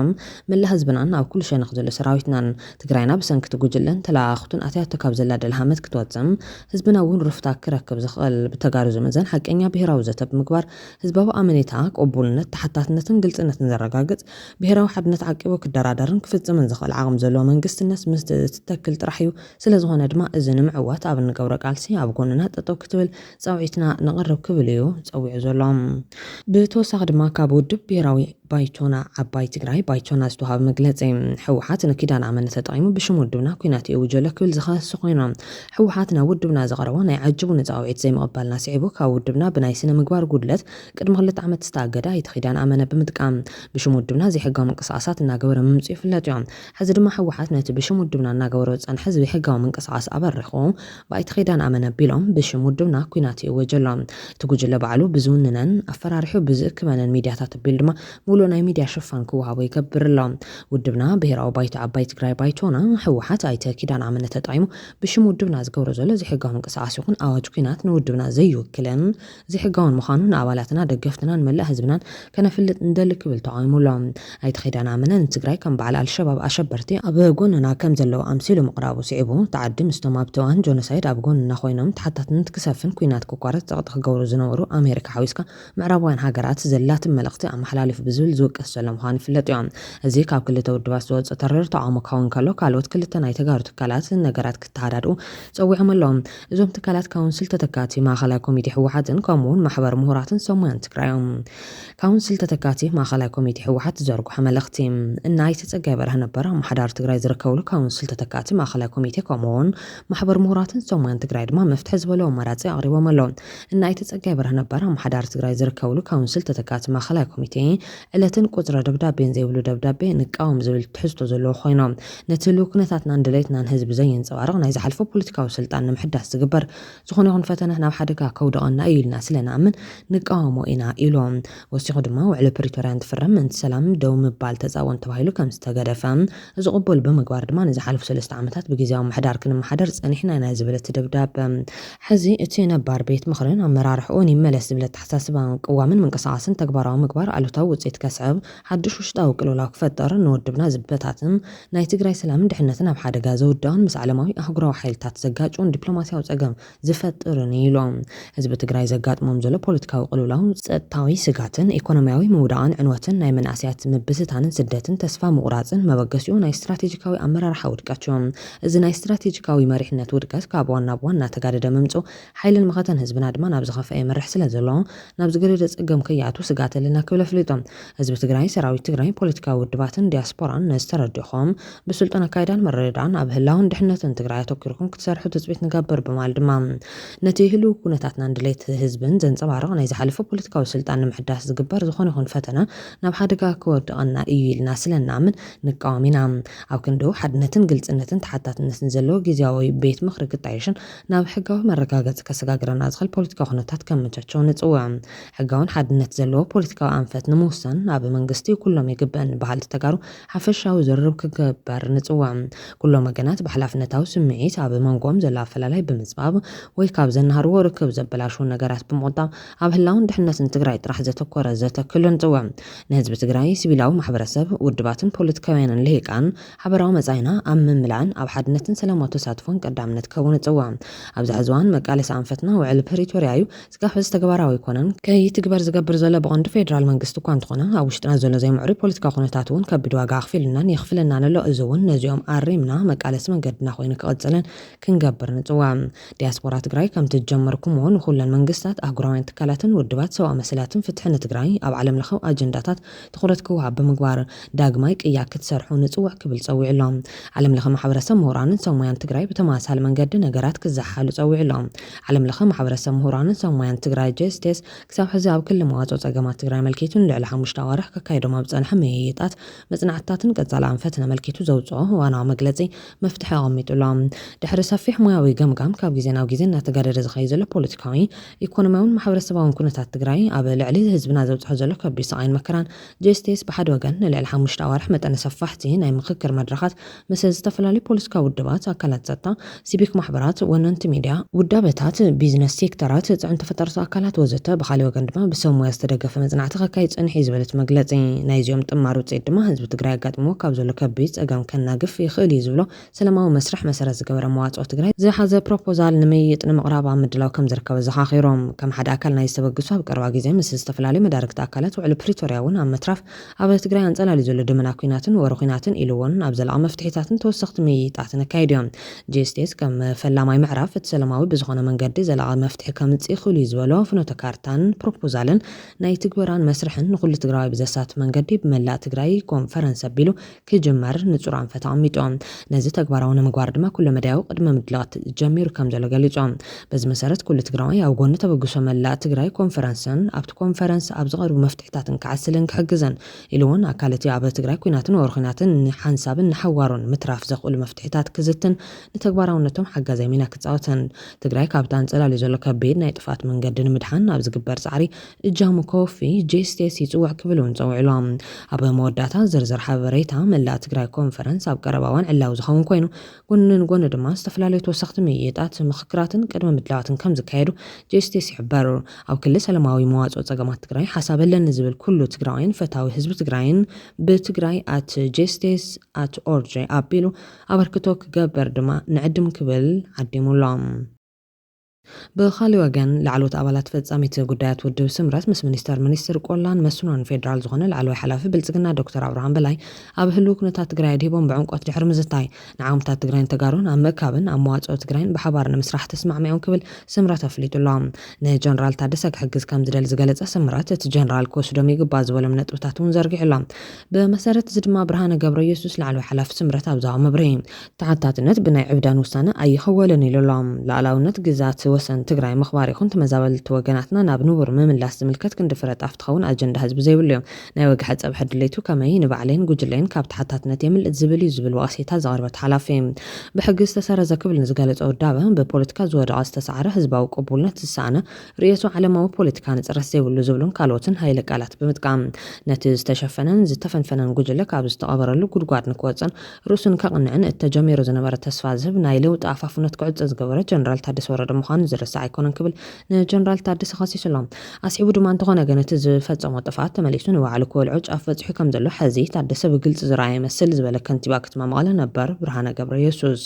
መላ ህዝብናን ኣብ ኩሉ ሸነኽ ዘሎ ሰራዊትናን ትግራይና ብሰንኪ ጉጅለን ተለኣኽቱን ኣትያቶ ካብ ዘላ ደልሃመት ክትወፅም ህዝብና እውን ርፍታ ክረክብ ዝኽእል ብተጋሩ ዝመዘን ሓቀኛ ብሄራዊ ዘተ ብምግባር ህዝባዊ ኣመኔታ ቅቡልነት ተሓታትነትን ግልጽነትን ዘረጋግጽ ብሄራዊ ሓድነት ዓቂቡ ክደራደርን ክፍጽምን ዝኽእል ዓቕሚ ዘለዎ መንግስትነት ምስ ትተክል ጥራሕ እዩ ስለዝኾነ ድማ እዚ ንምዕዋት ኣብ ንገብሮ ቃልሲ ኣብ ጎንና ጠጠው ክትብል ፃውዒትና ንቐርብ ክብል እዩ ፀዊዑ ዘሎም ብተወሳኺ ድማ ካብ ውድብ ብሄራዊ ባይቶና ዓባይ ትግራይ ባይቶና ዝተዋሃበ መግለጺ ሕወሓት ንኪዳን ኣመነ ተጠቒሙ ብሽም ውድብና ኩናት የውጀሎ ክብል ዝኸስ ኮይኖም ሕወሓት ናብ ውድብና ዘቐረቦ ናይ ዓጅቡ ንፃውዒት ዘይምቕባልና ስዒቡ ካብ ውድብና ብናይ ስነ ምግባር ጉድለት ቅድሚ 2 ዓመት ዝተኣገዳ እቲ ኪዳን ኣመነ ብምጥቃም ብሽም ውድብና ዘይሕጋዊ ምንቅስቓሳት እናገበረ ምምፁ ይፍለጥ እዮም ሕዚ ድማ ሕወሓት ነቲ ብሽም ውድብና እናገበረ ፀንሐ ዘይሕጋዊ ምንቅስቓስ ኣበሪኹ ባይቲ ኪዳን ኣመነ ቢሎም ብሽም ውድብና ኩናት የውጀሎ እቲ ጉጅለ ባዕሉ ብዝውንነን ኣፈራሪሑ ብዝእክበነን ሚድያታት ኣቢሉ ድማ ሙሉእ ናይ ሚድያ ሽፋን ክወሃቦ ይገብር ኣሎ ውድብና ብሄራዊ ባይቶ ዓባይ ትግራይ ባይቶና ሕወሓት ኣይተ ኪዳን ኣመነ ተጠቒሙ ብሽም ውድብና ዝገብሮ ዘሎ ዘይሕጋዊ ምንቅስቓስ ይኹን ኣዋጅ ኩናት ንውድብና ዘይውክልን ዘይሕጋውን ምዃኑ ንኣባላትና ደገፍትናን መላእ ህዝብናን ከነፍልጥ እንደሊ ክብል ተቃይሙሎም ኣይተ ኪዳን ኣመነ ንትግራይ ከም በዓል ኣልሸባብ ኣሸበርቲ ኣብ ጎንና ከም ዘለዎ ኣምሲሉ ምቕራቡ ስዒቡ ተዓዲ ምስቶም ኣብ ተዋን ጆኖሳይድ ኣብ ጎንና ኮይኖም ተሓታትነት ክሰፍን ኩናት ክቋረፅ ፀቕጢ ክገብሩ ዝነበሩ ኣሜሪካ ሓዊስካ ምዕራባውያን ሃገራት ዘላትን መልእኽቲ ኣመሓላሊፉ ብዝብል ዝውቀስ ዘሎ ምዃኑ ይፍለጥ እዮም እዚ ካብ ክልተ ውድባት ዝወፅእ ተረር ተቃውሞ ካውን ከሎ ካልኦት ክልተ ናይ ተጋሩ ትካላት ነገራት ክተሓዳድኡ ፀዊዖም ኣለዎም እዞም ትካላት ካውንስል ተተካቲ ማእኸላይ ኮሚቴ ሕወሓትን ከምኡውን ማሕበር ምሁራትን ሰሙያን ትግራዮም ካውንስል ተተካቲ ማእኸላይ ኮሚቴ ሕወሓት ዘርግሖ መልእኽቲ እናይ ተጸጋይ በርሀ ነበረ ማሕዳር ትግራይ ዝርከብሉ ካውንስል ተተካቲ ማእኸላይ ኮሚቴ ከምኡውን ማሕበር ምሁራትን ሰሙያን ትግራይ ድማ መፍትሒ ዝበለዎም መራፂ ኣቕሪቦም ኣለዎም እናይ ተጸጋይ በርሀ ነበረ ማሕዳር ትግራይ ዝርከብሉ ካውንስል ተተካቲ ማእኸላይ ኮሚቴ ዕለትን ቁፅረ ደብዳቤን ዘይብሉ ደብዳቤ ንቃወም ዝብል ትሕዝቶ ዘለዎ ኮይኖም ነቲ ልኩነታትና ንድሌትናን ህዝቢ ዘየንፀባርቕ ናይ ዝሓልፎ ፖለቲካዊ ስልጣን ንምሕዳስ ዝግበር ዝኾነ ይኹን ፈተነ ናብ ሓደጋ ከውድቐና እዩ ኢልና ስለንኣምን ንቃወሞ ኢና ኢሎም ወሲኹ ድማ ውዕሊ ፕሪቶሪያ እንትፍረም ምንቲ ሰላም ደው ምባል ተፃወን ተባሂሉ ከም ዝተገደፈ ዝቕበል ብምግባር ድማ ንዝሓለፉ 3 ዓመታት ብግዜያዊ ምሕዳር ክንመሓደር ፀኒሕና ኢና ዝብል እቲ ደብዳቤ ሕዚ እቲ ነባር ቤት ምኽርን ኣመራርሕኡን ይመለስ ዝብል ኣተሓሳስባ ቅዋምን ምንቅስቓስን ተግባራዊ ምግባር ኣሉታዊ ውፅኢት ከስዕብ ሓድሽ ውሽጣዊ ቅልውላው ክፈጠር ንውድብና ዝበታትን ናይ ትግራይ ሰላምን ድሕነትን ኣብ ሓደጋ ዘውድቕን ምስ ዓለማዊ ኣህጉራዊ ሓይልታት ዘጋጭውን ዲፕሎማስያዊ ፀገም ዝፈጥርን ኢሎም ህዝቢ ትግራይ ዘጋጥሞም ዘሎ ፖለቲካዊ ቅልውላው ፀጥታዊ ስጋትን ኢኮኖሚያዊ ምውዳቕን ዕንወትን ናይ መንእስያት ምብስታንን ስደትን ተስፋ ምቑራፅን መበገሲኡ ናይ ስትራቴጂካዊ ኣመራርሓ ውድቀት እዮም እዚ ናይ ስትራቴጂካዊ መሪሕነት ውድቀት ካብ ዋና ብዋና ተጋደደ ምምፁ ሓይልን መኸተን ህዝብና ድማ ናብ ዝኸፈአ መርሕ ስለ ዘሎ ናብ ዝገደደ ፀገም ከይኣቱ ስጋት ኣለና ክብል ኣፍሊጦም ህዝቢ ትግራይ ሰራዊት ትግራይ ፖለቲካዊ ውድባትን ዲያስፖራን ነዝተረዲኾም ብስልጣን ኣካይዳን መረዳን ኣብ ህላውን ድሕነትን ትግራይ ኣተኪርኩም ክትሰርሑ ትፅቢት ንገብር በማል ድማ ነቲ ህልው ኩነታትና ንድሌት ህዝብን ዘንፀባርቕ ናይ ዝሓለፈ ፖለቲካዊ ስልጣን ንምሕዳስ ዝግበር ዝኾነ ይኹን ፈተነ ናብ ሓደጋ ክወድቐና እዩ ኢልና ስለናምን ንቃወም ኢና ኣብ ክንዱ ሓድነትን ግልጽነትን ተሓታትነትን ዘለዎ ጊዜያዊ ቤት ምኽሪ ክጣየሽን ናብ ሕጋዊ መረጋገፂ ከሰጋግረና ዝኽእል ፖለቲካዊ ኩነታት ከመቻቸው ንፅውዕ ሕጋውን ሓድነት ዘለዎ ፖለቲካዊ ኣንፈት ንምውሳን ኣብ መንግስቲ ኩሎም ይግበአን ባህል ተጋሩ ሓፈሻዊ ዝርርብ ክገበር ንፅውዕ ኩሎም ወገናት ብሓላፍነታዊ ስምዒት ኣብ መንጎም ዘላ ኣፈላላይ ብምፅባብ ወይ ካብ ዘናሃርዎ ርክብ ዘበላሹ ነገራት ብምቁጣብ ኣብ ህላውን ድሕነትን ትግራይ ጥራሕ ዘተኮረ ዘተክሉን ጽዋዕ ንህዝቢ ትግራይ ሲቪላዊ ማሕበረሰብ ውድባትን ፖለቲካውያንን ልሂቃን ሓበራዊ መጻኢና ኣብ ምምላእን ኣብ ሓድነትን ሰላማዊ ተሳትፎን ቀዳምነት ከውን ጽዋዕ ኣብዚ ሕዝዋን መቃለሲ ኣንፈትና ውዕል ፕሪቶርያ እዩ ዝጋፈዝ ተግባራዊ ይኮነን ከይትግበር ዝገብር ዘሎ ብቐንዲ ፌደራል መንግስቲ እኳ እንተኾነ ኣብ ውሽጥና ዘሎ ዘይምዕሩይ ፖለቲካ ኩነታት እውን ከቢድ ዋጋ ኣኽፊልናን የኽፍለናን ኣሎ እዚ እውን ነዚኦም ኣሪምና መቃለሲ መንገድና ኮይኑ ክቐጽልን ክንገብር ንጽዋዕ ዲያስፖራ ትግራይ ከምቲ ጀመርኩምዎ ንኹለን መንግስታት ኣህጉራውያን ትካላትን ውድባት ሰብኣዊ መሰላትን ፍትሕን ትግራይ ኣብ ዓለም ለኸ ኣጀንዳታት ትኹረት ክወሃብ ብምግባር ዳግማይ ቅያ ክትሰርሑ ንጽዋዕ ክብል ጸዊዕ ኣሎም ዓለም ለኸ ማሕበረሰብ ምሁራንን ሰብ ሞያን ትግራይ ብተመሳሳሊ መንገዲ ነገራት ክዘሓሉ ጸዊዕ ኣሎም ዓለም ለኸ ማሕበረሰብ ምሁራንን ሰብ ሞያን ትግራይ ጀስቲስ ክሳብ ሕዚ ኣብ ክልል መዋጽኦ ጸገማት ትግራይ መልኪቱን ልዕሊ 5 ኣዋርሕ ከካይዶም ኣብ ጸንሐ ምይይጣት መጽናዕታትን ቀጻሊ ኣንፈት መልኪቱ ዘውጽኦ ዋናዊ መግለጺ መፍትሒ ኣቐሚጡሎም ድሕሪ ሰፊሕ ሞያዊ ገምጋም ካብ ግዜ ናብ ግዜ እናተጋደደ ዝኸይድ ዘሎ ፖለቲካዊ ኢኮኖሚያውን ማሕበረሰባውን ኩነታት ትግራይ ኣብ ልዕሊ ህዝብና ዘውጽሖ ዘሎ ከቢድ ስቃይን መከራን ጀስቲስ ብሓደ ወገን ንልዕሊ 5 ኣዋርሕ መጠነ ሰፋሕቲ ናይ ምክክር መድረኻት ምስ ዝተፈላለዩ ፖለቲካዊ ውድባት ኣካላት ጸጥታ ሲቪክ ማሕበራት ወነንቲ ሚድያ ውዳበታት ቢዝነስ ሴክተራት ጽዕንቶ ፈጠርቲ ኣካላት ወዘተ ብኻልእ ወገን ድማ ብሰብ ሞያ ዝተደገፈ መጽናዕቲ ከካይድ ጸኒሑ ዝበለት መግለጺ ናይዚኦም ጥማር ውፅኢት ድማ ህዝቢ ትግራይ ኣጋጥሞ ካብ ዘሎ ከቢድ ጸገም ከናግፍ ይኽእል እዩ ዝብሎ ሰላማዊ መስርሕ መሰረት ዝገበረ መዋጽኦ ትግራይ ዝሓዘ ፕሮፖዛል ንምይይጥ ንምቕራብ ኣብ ምድላው ከም ዝርከበ ዘኻኺሮም ከም ሓደ ኣካል ናይ ዝተበግሱ ኣብ ቀረባ ግዜ ምስ ዝተፈላለዩ መዳርግቲ ኣካላት ውዕሊ ፕሪቶርያ እውን ኣብ ምትራፍ ኣብ ትግራይ አንጸላልዩ ዘሎ ድመና ኩናትን ወረ ኩናትን ኢሉ እውን ኣብ ዘላቒ መፍትሒታትን ተወሰኽቲ ምይይጣትን ኣካይዶም ጀስቲስ ከም ፈላማይ ምዕራፍ እቲ ሰላማዊ ብዝኾነ መንገዲ ዘላቒ መፍትሒ ከምጽእ ይኽእሉ እዩ ዝበሎ ፍኖተ ካርታን ፕሮፖዛልን ናይ ትግበራን መስርሕን ንኹሉ ትግራዊ ብዘሳትፍ መንገዲ ብመላእ ትግራይ ኮንፈረንስ ኣቢሉ ክጅመር ንጹር ኣንፈት ኣቐሚጦም ነዚ ተግባራዊ ንምግባር ድማ ኩሉ መዳያዊ ቅድመ ምድላዋት ጀሚሩ ከም ዘሎ ገሊጾም በዚ መሰረት ኩሉ ትግራዋይ ኣብ ጎኒ ተበግሶ መላእ ትግራይ ኮንፈረንስን ኣብቲ ኮንፈረንስ ኣብ ዝቐርቡ መፍትሒታትን ክዓስልን ክሕግዘን ኢሉ እውን ኣካላት ኣብ ትግራይ ኩናትን ወረ ኩናትን ንሓንሳብን ንሓዋሩን ምትራፍ ዘኽእሉ መፍትሒታት ክዝትን ንተግባራውነቶም ሓጋዛይ ሚና ክጻወተን ትግራይ ካብታ አንጸላልዩ ዘሎ ከቢድ ናይ ጥፋት መንገዲ ንምድሓን ኣብ ዝግበር ጻዕሪ እጃሙ ኮፊ ጀስቲስ ይጽዋዕ ክብል እውን ጸዊዕሎም ኣብ መወዳእታ ዝርዝር ሓበሬታ መላእ ትግራይ ኮንፈረንስ ኣብ ቀረባ እዋን ዕላዊ ዝኸውን ኮይኑ ጎንን ጎኒ ድማ ዝተፈላለዩ ተወሰኽቲ ምይይጣት ምክክራትን ቅድመ ምድላዋትን ከም ዝካየዱ ጀስቲስ ይሕበር ኣብ ክልል ሰላማዊ መዋጽኦ ጸገማት ትግራይ ሓሳብ ኣለኒ ዝብል ኩሉ ትግራዋይን ፈታዊ ህዝቢ ትግራይን ብትግራይ ኣት ጀስቲስ ኣት ኦርጅ ኣቢሉ ኣበርክቶ ክገበር ድማ ንዕድም ክብል ዓዲሙሎም ብኻልእ ወገን ላዕሎት ኣባላት ፈጻሚት ጉዳያት ውድብ ስምረት ምስ ሚኒስትር ቆላን መስኖን ፌደራል ዝኾነ ላዕለዋይ ሓላፊ ብልጽግና ዶክተር ኣብርሃም በላይ ኣብ ህልው ኩነታት ትግራይ ድሂቦም ብዕንቆት ድሕሪ ምዝታይ ንዓቕምታት ትግራይን ተጋሩን ኣብ ምእካብን ኣብ መዋጽኦ ትግራይን ብሓባር ንምስራሕ ተስማዕሚዖም ክብል ስምረት ኣፍሊጡሎም ንጀነራል ታደሰ ክሕግዝ ከም ዝደሊ ዝገለጸ ስምረት እቲ ጀነራል ክወስዶም ይግባእ ዝበሎም ነጥብታት እውን ዘርጊሑሎም ብመሰረት እዚ ድማ ብርሃነ ገብረ ኢየሱስ ላዕለዋይ ሓላፊ ስምረት ኣብ ዛባ መብርሂ ተዓታትነት ብናይ ዕብዳን ውሳነ ኣይኸወልን ኢሉሎም ላዕላውነት ግዛት ወሰን ትግራይ ምኽባር ይኹን ተመዛበልቲ ወገናትና ናብ ንቡር ምምላስ ዝምልከት ክንድፍረ ጣፍ ትኸውን ኣጀንዳ ህዝቢ ዘይብሉ እዮም ናይ ወግሒ ፀብሒ ድሌቱ ከመይ ንባዕለይን ጉጅለይን ካብ ተሓታትነት የምልእ ዝብል እዩ ዝብል ዋእሴታ ዘቕርበት ሓላፊ ብሕጊ ዝተሰረዘ ክብል ንዝገለጸ ውዳበ ብፖለቲካ ዝወደቐ ዝተሰዓረ ህዝባዊ ቅቡልነት ዝሰኣነ ርእየቱ ዓለማዊ ፖለቲካ ንፅረት ዘይብሉ ዝብሉን ካልኦትን ሃይለ ቃላት ብምጥቃም ነቲ ዝተሸፈነን ዝተፈንፈነን ጉጅለ ካብ ዝተቐበረሉ ጉድጓድ ንክወፅን ርእሱን ከቕንዕን እተጀሚሩ ዝነበረ ተስፋ ዝህብ ናይ ለውጢ ኣፋፍነት ክዕፀ ዝገበረ ጀነራል ታደሰ ወረደ ምዃኑ ዝርሳዕ ኣይኮነን ክብል ንጀነራል ታደሰ ከሲሱሎም ኣስዒቡ ድማ እንተኾነ ግን እቲ ዝፈጸሞ ጥፋት ተመሊሱ ንባዕሉ ክበልዖ ጫፍ በፂሑ ከም ዘሎ ሕዚ ታደሰ ብግልፂ ዝረኣየ ይመስል ዝበለ ከንቲባ ከተማ መቐለ ነበር ብርሃነ ገብረ ኢየሱስ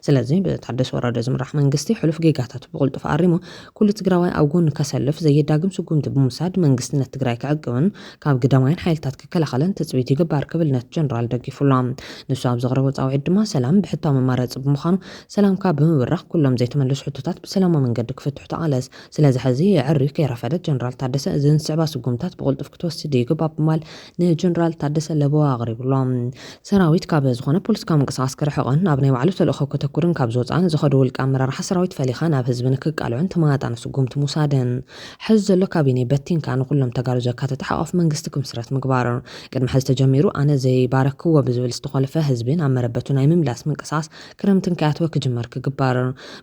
ስለዚ ብታደሰ ወረደ ዝምራሕ መንግስቲ ሕሉፍ ጌጋታት ብቁልጡፍ ኣሪሙ ኩሉ ትግራዋይ ኣብ ጎኑ ከሰልፍ ዘየዳግም ስጉምቲ ብምውሳድ መንግስትነት ትግራይ ክዕቅብን ካብ ግዳማይን ሓይልታት ክከላኸልን ትፅቢት ይግባር ክብል ነቲ ጀነራል ደጊፉሎም ንሱ ኣብ ዘቕረቦ ጻውዒት ድማ ሰላም ብሕታዊ መማረፂ ብምዃኑ ሰላም ካብ ብምብራኽ ኩሎም ዘይተመለሱ ሕቶታት ብሰላማዊ መንገዲ ክፍትሑ ተቃለስ ስለዚ ሕዚ የዕርዩ ከይረፈደት ጀነራል ታደሰ እዘን ስዕባ ስጉምታት ብቁልጡፍ ክትወስድ ይግባእ ብምባል ንጀነራል ታደሰ ለበዋ ኣቕሪቡሎም ሰራዊት ካብ ዝኾነ ፖለቲካዊ ምንቅስቓስ ክርሕቕን ኣብ ናይ ባዕሉ ተልእኾ ከተኩርን ካብ ዝወፃን ዝኸዱ ውልቂ ኣመራርሓ ሰራዊት ፈሊኻ ናብ ህዝቢ ንክቃልዑን ተመጣጣኒ ስጉምቲ ምውሳድን ሕዚ ዘሎ ካቢነ በቲንካ ንኩሎም ተጋሩ ዘካተተ ሓቋፍ መንግስቲ ክምስረት ምግባር ቅድሚ ሕዚ ተጀሚሩ ኣነ ዘይባረክዎ ብዝብል ዝተኸለፈ ህዝብን ኣብ መረበቱ ናይ ምምላስ ምንቅስቓስ ክረምትን ከያትወ ክጅመር ክግባር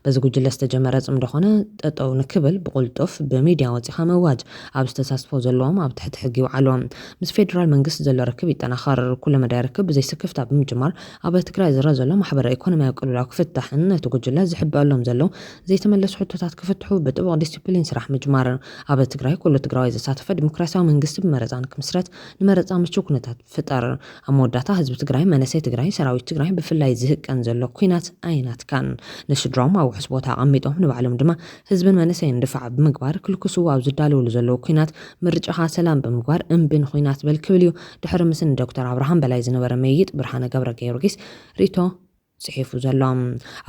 በዚ ጉጅለ ዝተጀመረ ጽምዶ እንደኾነ ጠጠው ንክብል ብቁልጡፍ በሚድያ ወፂኻ መዋጅ ኣብ ዝተሳትፎ ዘለዎም ኣብ ትሕቲ ሕጊ ይውዓሎም ምስ ፌደራል መንግስቲ ዘሎ ርክብ ይጠናኸር ኩሉ መዳይ ርክብ ብዘይ ስክፍታ ብምጅማር ኣብ ትግራይ ዝረአ ዘሎ ማሕበራዊ ኢኮኖሚያዊ ቅልውላው ክፍታሕን ነቲ ጉጅለ ዝሕበአሎም ዘሎ ዘይተመለሱ ሕቶታት ክፍትሑ ብጥቡቅ ዲሲፕሊን ስራሕ ምጅማር ኣብ ትግራይ ኩሉ ትግራዋይ ዘሳተፈ ዲሞክራሲያዊ መንግስቲ ብመረፃን ክምስረት ንመረፃ ምቹው ኩነታት ፍጠር ኣብ መወዳእታ ህዝቢ ትግራይ መንእሰይ ትግራይ ሰራዊት ትግራይ ብፍላይ ዝህቀን ዘሎ ኩናት ኣይናትካን ንስድሮም ኣብ ውሕስ ቦታ ኣቐሚጦም ንባዕሎም ድማ ህዝብን መንእሰይን ድፋዕ ብምግባር ክልክሱ ኣብ ዝዳለውሉ ዘለዉ ኩናት ምርጫኻ ሰላም ብምግባር እምብን ኩናት በል ክብል እዩ ድሕሪ ምስን ዶክተር አብርሃም በላይ ዝነበረ መይጥ ብርሃነ ገብረ ጊዮርጊስ ሪቶ ጽሒፉ ዘሎም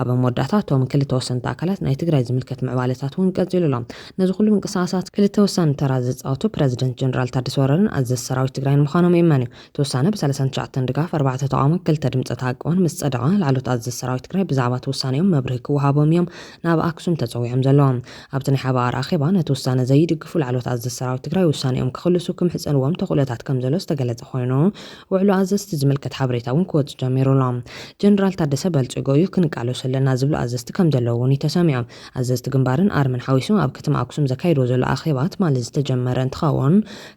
ኣብ መወዳእታ እቶም ክልተ ወሰንቲ ኣካላት ናይ ትግራይ ዝምልከት ምዕባለታት እውን ቀፂሉሎም ነዚ ኩሉ ምንቅስቓሳት ክልተ ወሳኒ ተራ ዝፃወቱ ፕረዚደንት ጀነራል ታደሰ ወረደን ኣዘዚ ሰራዊት ትግራይ ምዃኖም የማንዩ ተወሳነ ብ39 ድጋፍ 4 ተቃውሞ 2 ድምፂ ተኣቅቦን ምስ ፀደቐ ላዕሎት ኣዘዚ ሰራዊት ትግራይ ብዛዕባ ተወሳኒኦም መብርሂ ክወሃቦም እዮም ናብ ኣክሱም ተፀዊዖም ዘለዎም ኣብቲ ናይ ሓባር ኣኼባ ነቲ ውሳነ ዘይድግፉ ላዕሎት ኣዘዚ ሰራዊት ትግራይ ውሳኒኦም ክኽልሱ ክምሕፀንዎም ተኽእሎታት ከም ዘሎ ዝተገለጸ ኮይኑ ውዕሉ ኣዘዝቲ ዝምልከት ሓበሬታ እውን ክወፅእ ጀሚሩሎም ጀነራል ታደሰ በልጽጎ እዩ ክንቃለሱ ኣለና ዝብሉ ኣዘዝቲ ከም ዘለዎ እውን ተሰሚዖም ኣዘዝቲ ግንባርን ኣርምን ሓዊሱ ኣብ ከተማ ኣክሱም ዘካይድዎ ዘሎ ኣኼባት ማለት ዝተጀመረ እንትኸውን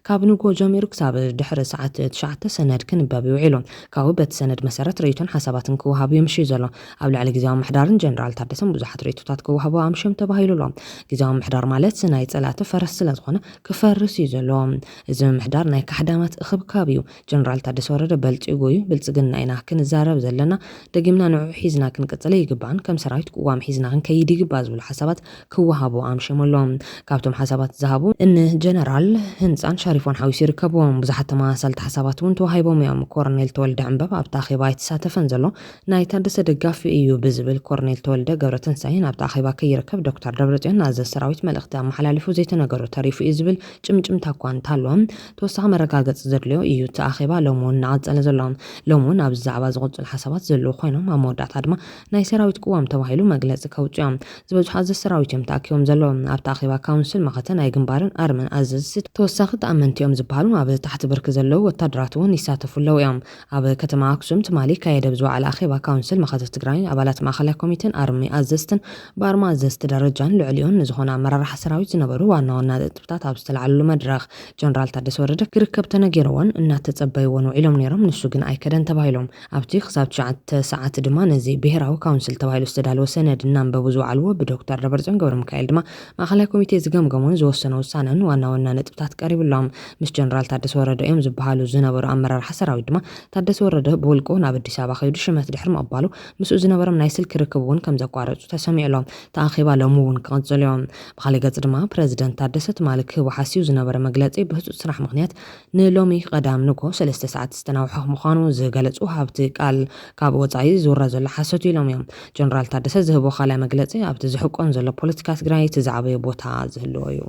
ካብ ንጎ ጀሚሩ ክሳብ ድሕሪ ሰዓት 9 ሰነድ ክንበብ ይውዒሉ ካብኡ በቲ ሰነድ መሰረት ርእይቶን ሓሳባትን ክወሃቡ ይምሽዩ ዘሎ ኣብ ልዕሊ ግዝያዊ ምሕዳርን ጀነራል ታደሰን ብዙሓት ርእይቶታት ክወሃቡ ኣምሽዮም ተባሂሉሎም ግዝያዊ ምሕዳር ማለት ናይ ጸላእቲ ፈረስ ስለ ዝኾነ ክፈርስ እዩ ዘሎ እዚ ምሕዳር ናይ ካሕዳማት እኽብካብ እዩ ጀነራል ታደሰ ወረደ በልጽጎ እዩ ብልጽግና ኢና ክንዛረብ ዘለና ደጊምና ሒዝና ክንቀጽለ ይግባን ከም ሰራዊት ቅዋም ሒዝና ክንከይድ ይግባ ዝብሉ ሓሳባት ክወሃቡ ኣምሽሞሎም ካብቶም ሓሳባት ዝሃቡ እን ጀነራል ህንፃን ሻሪፎን ሓዊሱ ይርከብዎም ብዙሓት ተመሳሰልቲ ሓሳባት እውን ተዋሂቦም እዮም ኮሎኔል ተወልደ ዕንበብ ኣብታ ኣኼባ ይተሳተፈን ዘሎ ናይ ታደሰ ደጋፊ እዩ ብዝብል ኮሎኔል ተወልደ ገብረትንሳኤን ኣብታ ኣኼባ ከይርከብ ዶክተር ደብረጽዮን ኣዘዚ ሰራዊት መልእኽቲ ኣመሓላሊፉ ዘይተነገሩ ተሪፉ እዩ ዝብል ጭምጭምታ እኳ እንተሃለዎም ተወሳኺ መረጋገፂ ዘድልዮ እዩ እቲ ኣኼባ ሎሚ እውን እናቐፀለ ዘሎ ሎሚ እውን ኣብ ዛዕባ ዝቕፅሉ ሓሳባት ዘለዉ ኮይኖም ኣብ መወዳእታ ድማ ናይ ሰራዊት ቅዋም ተባሂሉ መግለፂ ከውፅኦም ዝበዝሑ ኣዘዚ ሰራዊት እዮም ተኣኪቦም ዘለዎም ኣብቲ ኣኼባ ካውንስል ማኸተ ናይ ግንባርን ኣርምን ኣዘዝቲ ተወሳኺ ተኣመንቲ እዮም ዝበሃሉ ኣብ ታሕቲ ብርኪ ዘለዉ ወታደራት እውን ይሳተፉ ኣለው እዮም ኣብ ከተማ ኣክሱም ትማሊ ካየደ ብዝወዓለ ኣኼባ ካውንስል ማኸተ ትግራይ ኣባላት ማእኸላይ ኮሚቴን ኣርሚ ኣዘዝትን ብኣርማ ኣዘዝቲ ደረጃን ልዕሊኡን ንዝኾነ ኣመራርሓ ሰራዊት ዝነበሩ ዋና ዋና ጥብታት ኣብ ዝተለዓለሉ መድረኽ ጀነራል ታደሰ ወረደ ክርከብ ተነጊርዎን እናተጸበይዎን ውዒሎም ነይሮም ንሱ ግን ኣይከደን ተባሂሎም ኣብቲ ክሳብ 9 ሰዓት ድማ ነዚ ብሄራዊ ካውንስል ተባሂሉ ዝተዳለወ ሰነድ እናንበቡ ዝውዓልዎ ብዶክተር ደብረጽዮን ገብረ ሚካኤል ድማ ማእኸላይ ኮሚቴ ዝገምገሙን ዝወሰነ ውሳነን ዋና ዋና ነጥብታት ቀሪቡሎም ምስ ጀነራል ታደሰ ወረደ እዮም ዝበሃሉ ዝነበሩ ኣመራርሓ ሰራዊት ድማ ታደሰ ወረደ ብውልቁ ናብ ኣዲስ ኣበባ ከይዱ ሽመት ድሕሪ ምቕባሉ ምስኡ ዝነበሮም ናይ ስልኪ ርክብ እውን ከም ዘቋረፁ ተሰሚዑሎም ተኣኺባ ሎሚ እውን ክቕፅሉ እዮም ብኻሊእ ገጽ ድማ ፕረዚደንት ታደሰ ትማሊ ክህቡ ሓሲቡ ዝነበረ መግለፂ ብህፁፅ ስራሕ ምክንያት ንሎሚ ቀዳም ንጎ 3 ሰዓት ዝተናውሐ ምዃኑ ዝገለጹ ሃብቲ ቃል ካብ ወፃኢ ዝውረ ዘሎ ሓሰቱ ኢሎም እዮም ጀነራል ታደሰ ዝህቦ ካልኣይ መግለፂ ኣብቲ ዝሕቆን ዘሎ ፖለቲካ ትግራይ እቲ ዝዓበየ ቦታ ዝህልዎ እዩ